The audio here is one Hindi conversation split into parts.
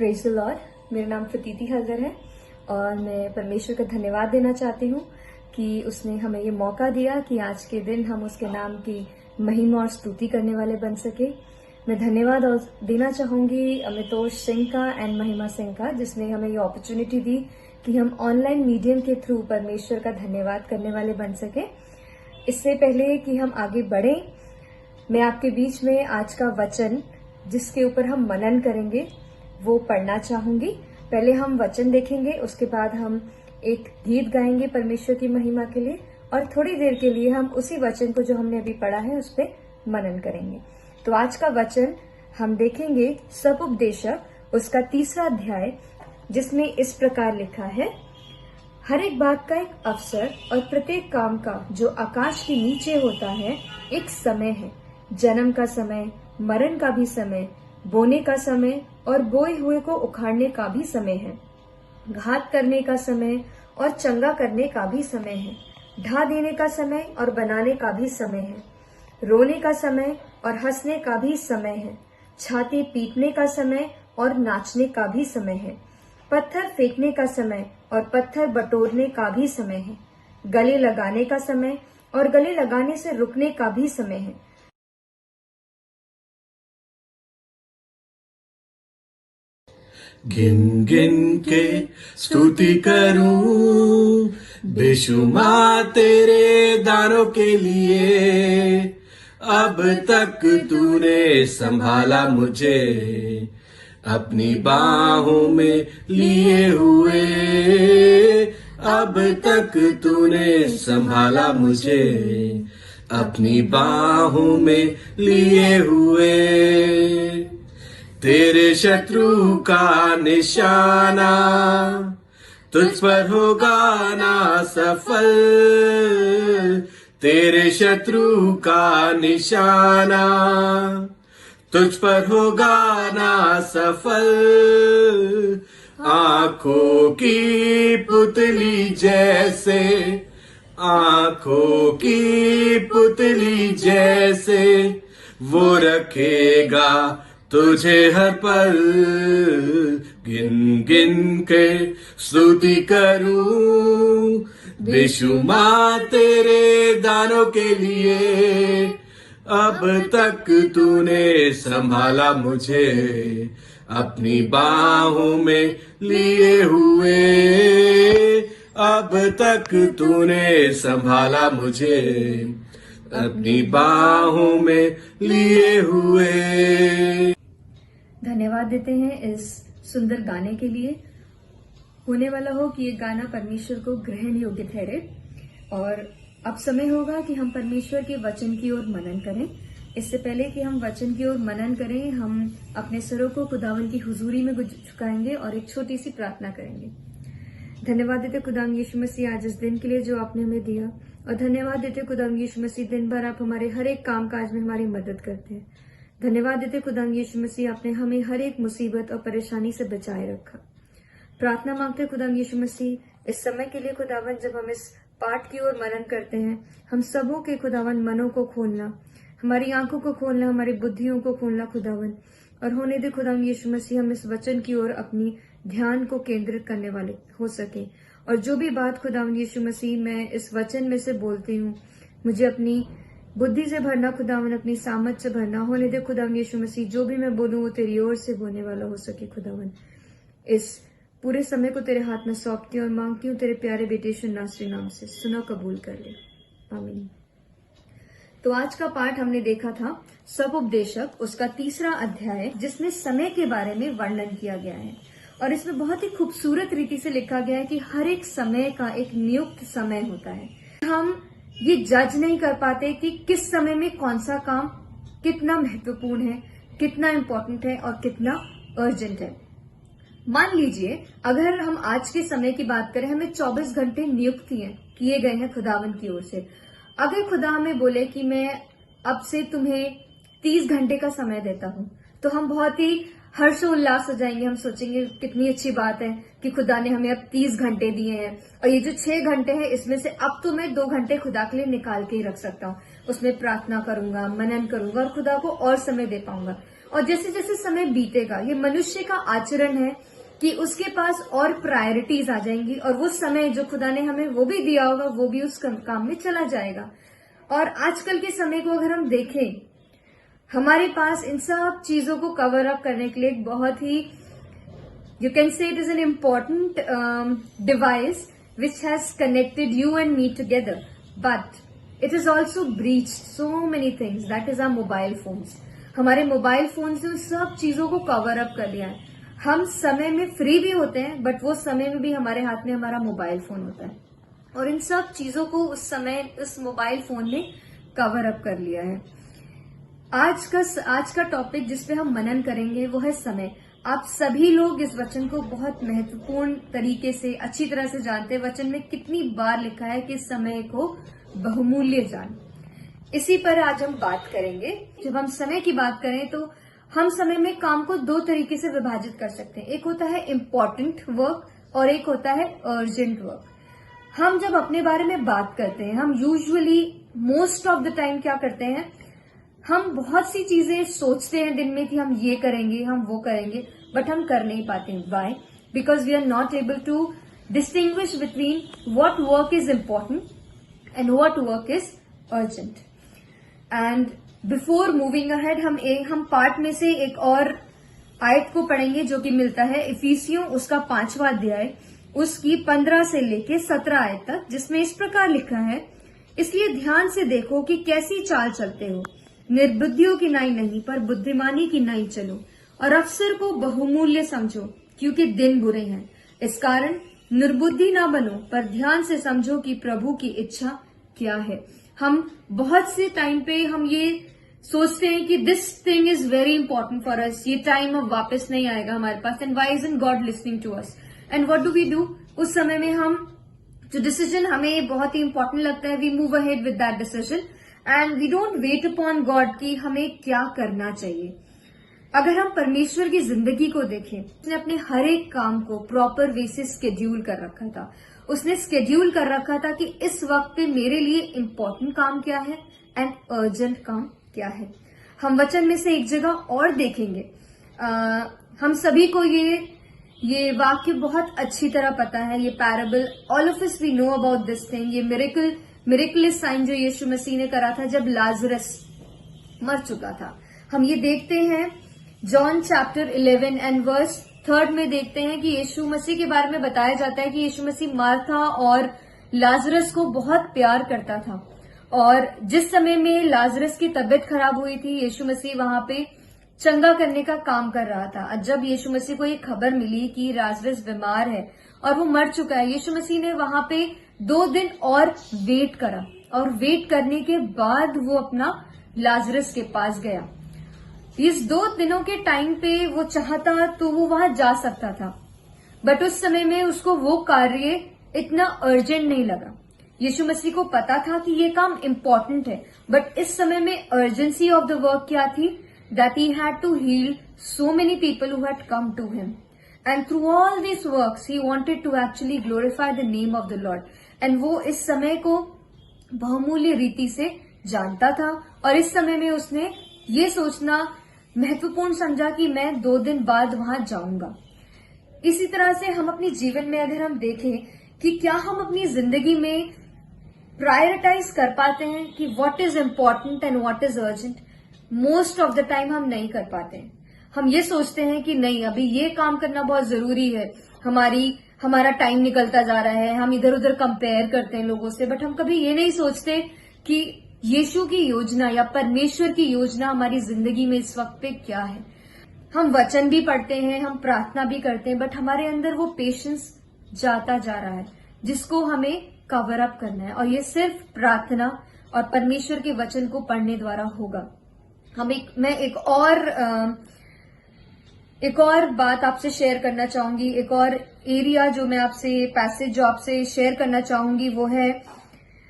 Praise the Lord. मेरा नाम प्रतीति हजर है और मैं परमेश्वर का धन्यवाद देना चाहती हूँ कि उसने हमें ये मौका दिया कि आज के दिन हम उसके नाम की महिमा और स्तुति करने वाले बन सके। मैं धन्यवाद और देना चाहूंगी अमितोष सिंह का एंड महिमा सिंह का, जिसने हमें ये अपॉर्चुनिटी दी कि हम ऑनलाइन मीडियम के थ्रू परमेश्वर का धन्यवाद करने वाले बन सके। इससे पहले कि हम आगे बढ़े, मैं आपके बीच में आज का वचन जिसके ऊपर हम मनन करेंगे वो पढ़ना चाहूंगी। पहले हम वचन देखेंगे, उसके बाद हम एक गीत गाएंगे परमेश्वर की महिमा के लिए और थोड़ी देर के लिए हम उसी वचन को जो हमने अभी पढ़ा है उस पर मनन करेंगे। तो आज का वचन हम देखेंगे सबउपदेशक, उसका 3रा अध्याय, जिसमें इस प्रकार लिखा है। हर एक बात का एक अवसर और प्रत्येक काम का जो आकाश के नीचे होता है एक समय है। जन्म का समय, मरण का भी समय, बोने का समय और बोए हुए को उखाड़ने का भी समय है। घात करने का समय और चंगा करने का भी समय है। ढा देने का समय और बनाने का भी समय है। रोने का समय और हंसने का भी समय है। छाती पीटने का समय और नाचने का भी समय है। पत्थर फेंकने का समय और पत्थर बटोरने का भी समय है। गले लगाने का समय और गले लगाने से रुकने का भी समय है। गिन गिन के स्तुति करूं बेशुमार तेरे दानों के लिए। अब तक तूने संभाला मुझे अपनी बाहों में लिए हुए। अब तक तूने संभाला मुझे अपनी बाहों में लिए हुए। तेरे शत्रु का निशाना तुझ पर होगा ना सफल। तेरे शत्रु का निशाना तुझ पर होगा ना सफल। आंखों की पुतली जैसे, आंखों की पुतली जैसे वो रखेगा तुझे हर पल। गिन गिन के स्तुति करूं बेशुमार तेरे दानों के लिए। अब तक तूने संभाला मुझे अपनी बाहों में लिए हुए। अब तक तूने संभाला मुझे अपनी बाहों में लिए हुए। धन्यवाद देते हैं इस सुंदर गाने के लिए। होने वाला हो कि ये गाना परमेश्वर को ग्रहण योग्य ठहरे और अब समय होगा कि हम परमेश्वर के वचन की ओर मनन करें। इससे पहले कि हम वचन की ओर मनन करें, हम अपने सरों को खुदावन की हुजूरी में झुकाएंगे और एक छोटी सी प्रार्थना करेंगे। धन्यवाद देते खुदावन यीशु मसीह आज इस दिन के लिए जो आपने हमें दिया, और धन्यवाद देते खुदावन यीशु मसीह दिन भर आप हमारे हर एक काम काज में हमारी मदद करते हैं। धन्यवाद देते खुदावन यीशु मसीह आपने हमें हर एक मुसीबत और परेशानी से बचाए रखा। प्रार्थना मांगते खुदावन यीशु मसीह इस समय के लिए खुदावन, जब हम इस पाठ की ओर मनन करते हैं, हम सबों के खुदावन मनों को खोलना, हमारी आंखों को खोलना, हमारी बुद्धियों को खोलना खुदावन, और होने दे खुदावन यीशु मसीह हम इस वचन की ओर अपनी ध्यान को केंद्रित करने वाले हो सके। और जो भी बात खुदावन यीशु मसीह मैं इस वचन में से बोलती हूँ, मुझे अपनी बुद्धि से भरना खुदावन, अपनी सामर्थ से भरना। होने दे खुदावन यीशु मसीह जो भी मैं बोलूँ वो तेरी ओर से बोलने वाला हो सके खुदावन। इस पूरे समय को तेरे हाथ में सौंपती हूँ और मांगती हूँ तेरे प्यारे बेटे यीशु नासरी नाम से, सुनो कबूल कर ले, आमीन। तो आज का पाठ हमने देखा था सबउपदेशक, उसका 3रा अध्याय, जिसमें समय के बारे में वर्णन किया गया है और इसमें बहुत ही खूबसूरत रीति से लिखा गया है कि हर एक समय का एक नियुक्त समय होता है। हम ये जज नहीं कर पाते कि किस समय में कौन सा काम कितना महत्वपूर्ण है, कितना इम्पोर्टेंट है और कितना अर्जेंट है। मान लीजिए अगर हम आज के समय की बात करें, हमें 24 घंटे नियुक्त किए गए हैं खुदावन की ओर से। अगर खुदा हमें बोले कि मैं अब से तुम्हें 30 घंटे का समय देता हूं, तो हम बहुत ही हर्षोल्लास हो जाएंगे। हम सोचेंगे कितनी अच्छी बात है कि खुदा ने हमें अब 30 घंटे दिए हैं और ये जो 6 घंटे हैं इसमें से अब तो मैं 2 घंटे खुदा के लिए निकाल के ही रख सकता हूँ। उसमें प्रार्थना करूंगा, मनन करूंगा और खुदा को और समय दे पाऊंगा। और जैसे जैसे समय बीतेगा, ये मनुष्य का आचरण है कि उसके पास और प्रायोरिटीज आ जाएंगी और वो समय जो खुदा ने हमें वो भी दिया होगा, वो भी उस काम में चला जाएगा। और आजकल के समय को अगर हम देखें, हमारे पास इन सब चीजों को कवर अप करने के लिए एक बहुत ही, you can say it is an important device which has connected you and me together, but it has also breached so many things, that is our mobile phones. हमारे मोबाइल फोन से उन सब चीजों को कवर अप कर लिया है। हम समय में फ्री भी होते हैं, बट वो समय में भी हमारे हाथ में हमारा मोबाइल फोन होता है और इन सब चीजों को उस समय उस मोबाइल फोन ने कवर अप कर लिया है। आज का टॉपिक जिस पे हम मनन करेंगे वो है समय। आप सभी लोग इस वचन को बहुत महत्वपूर्ण तरीके से अच्छी तरह से जानते हैं। वचन में कितनी बार लिखा है कि समय को बहुमूल्य जान। इसी पर आज हम बात करेंगे। जब हम समय की बात करें तो हम समय में काम को दो तरीके से विभाजित कर सकते हैं। एक होता है इम्पोर्टेंट वर्क और एक होता है अर्जेंट वर्क। हम जब अपने बारे में बात करते हैं, हम usually most of the time क्या करते हैं, हम बहुत सी चीजें सोचते हैं दिन में कि हम ये करेंगे, हम वो करेंगे, बट हम कर नहीं पाते हैं। Why? Because we are not able to distinguish between what work is important and what work is urgent. And before moving ahead हम पार्ट में से एक और आयत को पढ़ेंगे जो कि मिलता है इफिसियों उसका 5वां अध्याय उसकी 15 से लेके 17 आयत तक, जिसमें इस प्रकार लिखा है, इसलिए ध्यान से देखो कि कैसी चाल चलते हो, निर्बुद्धियों की नाई नहीं पर बुद्धिमानी की नाई चलो, और अवसर को बहुमूल्य समझो क्योंकि दिन बुरे हैं। इस कारण निर्बुद्धि ना बनो पर ध्यान से समझो कि प्रभु की इच्छा क्या है। हम बहुत से टाइम पे हम ये सोचते हैं कि this thing is very important for us, ये टाइम अब वापस नहीं आएगा हमारे पास, and why isn't God listening to us, and what do we do? उस समय में हम जो डिसीजन हमें बहुत ही इंपॉर्टेंट लगता है, we move ahead with that decision and we don't wait upon God कि हमें क्या करना चाहिए। अगर हम परमेश्वर की जिंदगी को देखें, उसने अपने हर एक काम को प्रॉपर वे से स्केड्यूल कर रखा था। उसने स्केड्यूल कर रखा था कि इस वक्त पे मेरे लिए इम्पोर्टेंट काम क्या है एंड अर्जेंट काम क्या है। हम वचन में से एक जगह और देखेंगे, हम सभी को ये वाक्य बहुत अच्छी तरह पता है, ये parable, all of us we know about this thing. ये मिरेकलस साइन जो यीशु मसीह ने करा था जब लाजरस मर चुका था। हम ये देखते हैं जॉन चैप्टर 11 एंड वर्स 3 में देखते हैं कि यीशु मसीह के बारे में बताया जाता है कि यीशु मसीह मार्था और लाजरस को बहुत प्यार करता था, और जिस समय में लाजरस की तबीयत खराब हुई थी, यीशु मसीह वहां पे चंगा करने का काम कर रहा था। जब यीशु मसीह को ये खबर मिली कि लाजरस बीमार है और वो मर चुका है, यीशु मसीह ने वहां पे 2 दिन और वेट करा, और वेट करने के बाद वो अपना लाजरस के पास गया। इस 2 दिनों के टाइम पे वो चाहता तो वो वहां जा सकता था, बट उस समय में उसको वो कार्य इतना अर्जेंट नहीं लगा। यीशु मसीह को पता था कि ये काम इम्पोर्टेंट है, बट इस समय में अर्जेंसी ऑफ द वर्क क्या थी? That he had to heal so many people who had come to him, and through all this works he wanted to actually glorify the name of the Lord. And वो इस समय को बहुमूल्य रीति से जानता था, और इस समय में उसने ये सोचना महत्वपूर्ण समझा कि मैं 2 दिन बाद वहां जाऊंगा। इसी तरह से हम अपने जीवन में अगर हम देखें कि क्या हम अपनी जिंदगी में प्रायोरिटाइज कर पाते हैं कि what is important and what is urgent, most of the time हम नहीं कर पाते हैं। हम ये सोचते हैं कि नहीं, अभी ये काम करना बहुत जरूरी है, हमारा टाइम निकलता जा रहा है, हम इधर उधर कंपेयर करते हैं लोगों से, बट हम कभी ये नहीं सोचते कि यीशु की योजना या परमेश्वर की योजना हमारी जिंदगी में इस वक्त पे क्या है। हम वचन भी पढ़ते हैं, हम प्रार्थना भी करते हैं, बट हमारे अंदर वो पेशेंस जाता जा रहा है जिसको हमें कवर अप करना है, और ये सिर्फ प्रार्थना और परमेश्वर के वचन को पढ़ने द्वारा होगा। मैं एक और बात आपसे शेयर करना चाहूंगी, एक और एरिया जो मैं आपसे पैसेज जो आपसे शेयर करना चाहूंगी वो है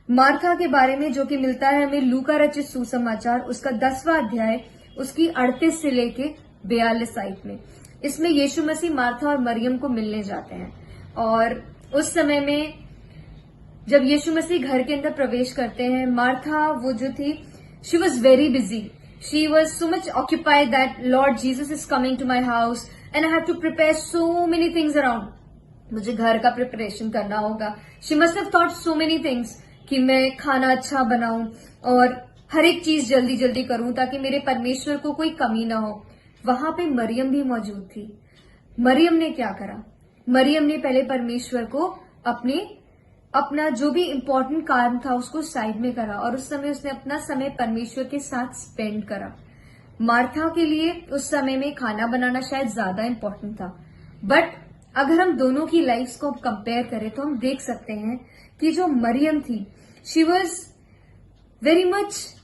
मार्था के बारे में, जो कि मिलता है हमें लूका रचित सुसमाचार उसका 10वां अध्याय उसकी 38 से लेके 42 आयत में। इसमें यीशु मसीह मार्था और मरियम को मिलने जाते हैं, और उस समय में जब यीशु मसीह घर के अंदर प्रवेश करते हैं, मार्था वो जो थी she was very busy, She was so much occupied that Lord Jesus is coming to my house and I have to prepare so many things around. मुझे घर का प्रिपरेशन करना होगा. She must have thought so many things कि मैं खाना अच्छा बनाऊं और हर एक चीज जल्दी जल्दी करूं ताकि मेरे परमेश्वर को कोई कमी ना हो. वहां पे मरियम भी मौजूद थी. मरियम ने क्या करा? मरियम ने पहले परमेश्वर को अपना जो भी इम्पोर्टेंट काम था उसको साइड में करा और उस समय उसने अपना समय परमेश्वर के साथ स्पेंड करा. मार्था के लिए उस समय में खाना बनाना शायद ज्यादा इम्पोर्टेंट था, बट अगर हम दोनों की लाइफ्स को कंपेयर करें तो हम देख सकते हैं कि जो मरियम थी, she was very much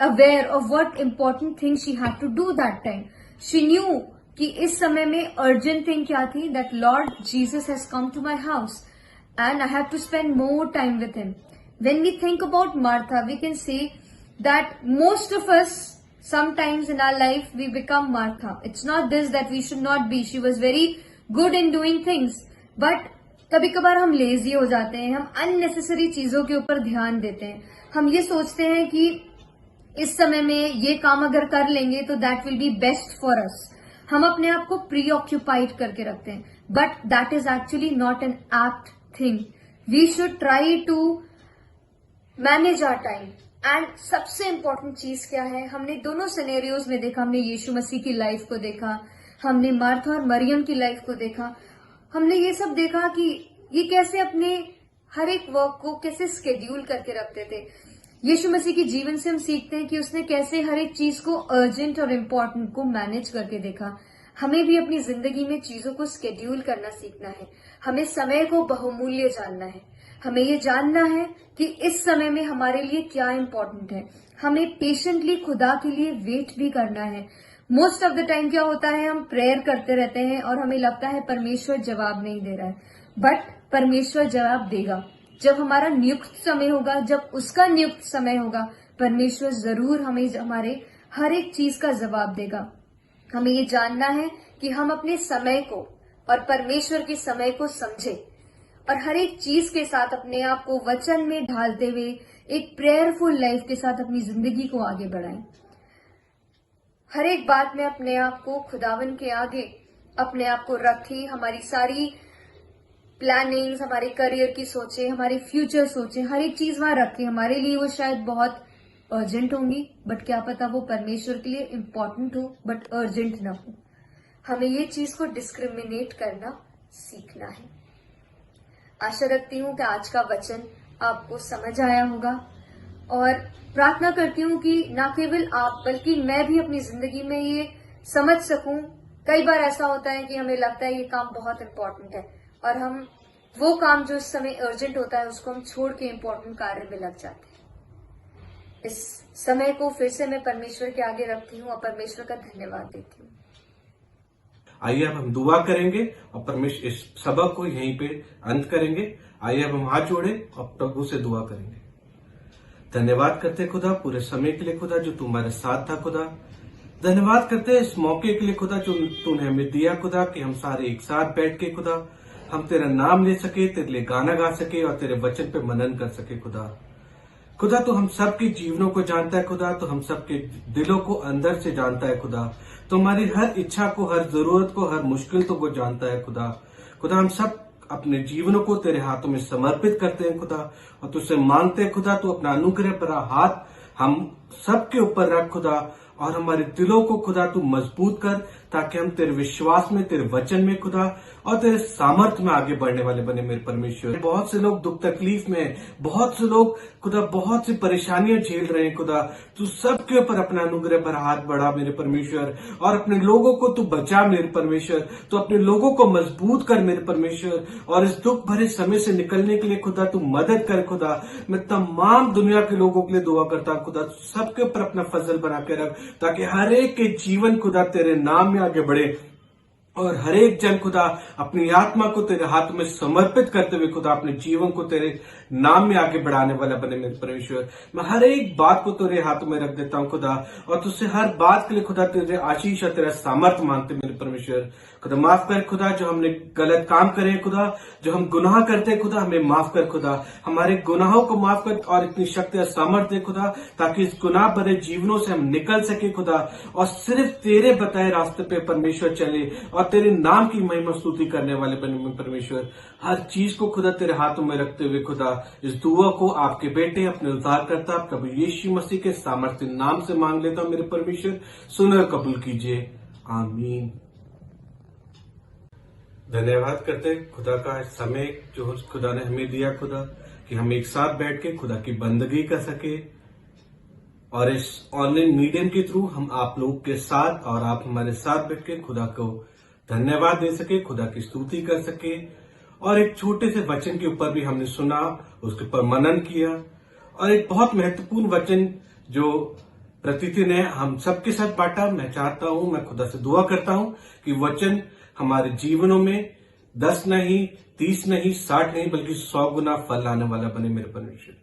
aware of what important thing she had to do that time. She knew कि इस समय में अर्जेंट थिंग क्या थी, that Lord Jesus has come to my house and I have to spend more time with him. When we think about Martha, we can say that most of us, sometimes in our life, we become Martha. It's not this that we should not be. She was very good in doing things. But कभी कभार हम लेजी हो जाते हैं, हम अननेसेसरी चीजों के ऊपर ध्यान देते हैं. हम ये सोचते हैं कि इस समय में ये काम अगर कर लेंगे तो that will be best for us. हम अपने आप को प्री ऑक्यूपाइड करके रखते हैं, but that is actually not an apt thing. We should try to manage our time. And सबसे important चीज क्या है, हमने दोनों सिनेरियोज में देखा. हमने यीशु मसीह की लाइफ को देखा, हमने मार्था और मरियम की लाइफ को देखा. हमने ये सब देखा कि ये कैसे अपने हर एक वर्क को कैसे स्केड्यूल करके रखते थे. यीशु मसीह के जीवन से हम सीखते हैं कि उसने कैसे हर एक चीज को अर्जेंट और इम्पोर्टेंट को मैनेज करके देखा. हमें भी अपनी जिंदगी में चीजों को स्केड्यूल करना सीखना है. हमें समय को बहुमूल्य जानना है. हमें ये जानना है कि इस समय में हमारे लिए क्या इम्पोर्टेंट है. हमें पेशेंटली खुदा के लिए वेट भी करना है. मोस्ट ऑफ द टाइम क्या होता है, हम प्रेयर करते रहते हैं और हमें लगता है परमेश्वर जवाब नहीं दे रहा है, बट परमेश्वर जवाब देगा. जब हमारा नियुक्त समय होगा, जब उसका नियुक्त समय होगा, परमेश्वर जरूर हमें हमारे हर एक चीज का जवाब देगा. हमें ये जानना है कि हम अपने समय को और परमेश्वर के समय को समझें और हर एक चीज के साथ अपने आप को वचन में ढालते हुए एक प्रेयरफुल लाइफ के साथ अपनी जिंदगी को आगे बढ़ाएं. हर एक बात में अपने आप को खुदावन के आगे अपने आप को रखें. हमारी सारी प्लानिंग्स, हमारे करियर की सोचें, हमारे फ्यूचर सोचें, हर एक चीज वहां रखें. हमारे लिए वो शायद बहुत अर्जेंट होंगी, बट क्या पता वो परमेश्वर के लिए इम्पोर्टेंट हो बट अर्जेंट ना हो. हमें ये चीज को डिस्क्रिमिनेट करना सीखना है. आशा रखती हूँ कि आज का वचन आपको समझ आया होगा और प्रार्थना करती हूँ कि ना केवल आप बल्कि मैं भी अपनी जिंदगी में ये समझ सकूं. कई बार ऐसा होता है कि हमें लगता है ये काम बहुत इम्पोर्टेंट है और हम वो काम जो इस समय अर्जेंट होता है उसको हम छोड़ के इम्पोर्टेंट कार्य में लग जाते हैं. इस समय को फिर से मैं परमेश्वर के आगे रखती हूँ और परमेश्वर का धन्यवाद देती हूँ. आइए अब हम दुआ करेंगे और परमेश्वर इस सबक को यहीं पे अंत करेंगे. आइए अब हम हाथ जोड़े और प्रभु से दुआ करेंगे. धन्यवाद करते खुदा पूरे समय के लिए खुदा जो तुम्हारे साथ था खुदा. धन्यवाद करते इस मौके के लिए खुदा जो तूने हमें दिया खुदा कि हम सारे एक साथ बैठ के खुदा हम तेरा नाम ले सके, तेरे लिए गाना गा सके और तेरे वचन पे मनन कर सके खुदा. खुदा तो हम सबके जीवनों को जानता है खुदा, तो हम सबके दिलों को अंदर से जानता है खुदा. तो हमारी हर इच्छा को, हर जरूरत को, हर मुश्किल को जानता है खुदा. खुदा हम सब अपने जीवनों को तेरे हाथों में समर्पित करते हैं खुदा और तुझसे मांगते हैं खुदा तू अपना अनुग्रह भरा हाथ हम सबके ऊपर रख खुदा और हमारे दिलों को खुदा तू मजबूत कर ताकि हम तेरे विश्वास में, तेरे वचन में खुदा और तेरे सामर्थ्य में आगे बढ़ने वाले बने मेरे परमेश्वर. बहुत से लोग दुख तकलीफ में, बहुत से लोग खुदा बहुत सी परेशानियां झेल रहे हैं खुदा. तू सबके ऊपर अपना अनुग्रह पर हाथ बढ़ा मेरे परमेश्वर और अपने लोगों को तू बचा मेरे परमेश्वर. तू अपने लोगों को मजबूत कर मेरे परमेश्वर और इस दुख भरे समय से निकलने के लिए खुदा तू मदद कर खुदा. मैं तमाम दुनिया के लोगों के लिए दुआ करता हूं खुदा सबके ऊपर अपना फजल बना के रख ताकि हर एक के जीवन खुदा तेरे नाम में आगे बढ़े और हर एक जन खुदा अपनी आत्मा को तेरे हाथ में समर्पित करते हुए खुदा अपने जीवन को तेरे नाम में आगे बढ़ाने वाला बने मेरे परमेश्वर। मैं हर एक बात को तेरे हाथों में रख देता हूं खुदा, और तुझसे हर बात के लिए खुदा तेरे आशीष और तेरा सामर्थ मांगते मेरे परमेश्वर। खुदा माफ कर खुदा, जो हमने गलत काम करे खुदा, जो हम गुनाह करते खुदा, हमें माफ कर खुदा, हमारे गुनाहों को माफ कर और इतनी शक्ति और सामर्थ दे खुदा, ताकि इस गुनाह भरे जीवनों से हम निकल सके खुदा, और सिर्फ तेरे बताए रास्ते पे परमेश्वर चले और तेरे नाम की महिमा स्तुति करने वाले बने परमेश्वर। हर चीज को खुदा तेरे हाथों में रखते हुए खुदा इस दुआ को आपके बेटे अपने उद्धारकर्ता प्रभु यीशु मसीह के सामर्थ्य नाम से मांग लेता हूं मेरे परमेश्वर, सुन और कबूल कीजिए, आमीन। धन्यवाद करते हैं खुदा का समय जो खुदा ने हमें दिया खुदा, कि हम एक साथ बैठ के खुदा की बंदगी कर सके, और इस ऑनलाइन मीडियम के थ्रू हम आप लोग के साथ और आप हमारे साथ बैठ के खुदा को धन्यवाद दे सके, खुदा की स्तुति कर सके, और एक छोटे से वचन के ऊपर भी हमने सुना, उसके ऊपर मनन किया, और एक बहुत महत्वपूर्ण वचन जो प्रतिदिन है हम सबके साथ बांटा। मैं चाहता हूं, मैं खुदा से दुआ करता हूं कि वचन हमारे जीवनों में 10 नहीं, 30 नहीं, 60 नहीं, बल्कि 100 गुना फल लाने वाला बने मेरे परमेश्वर।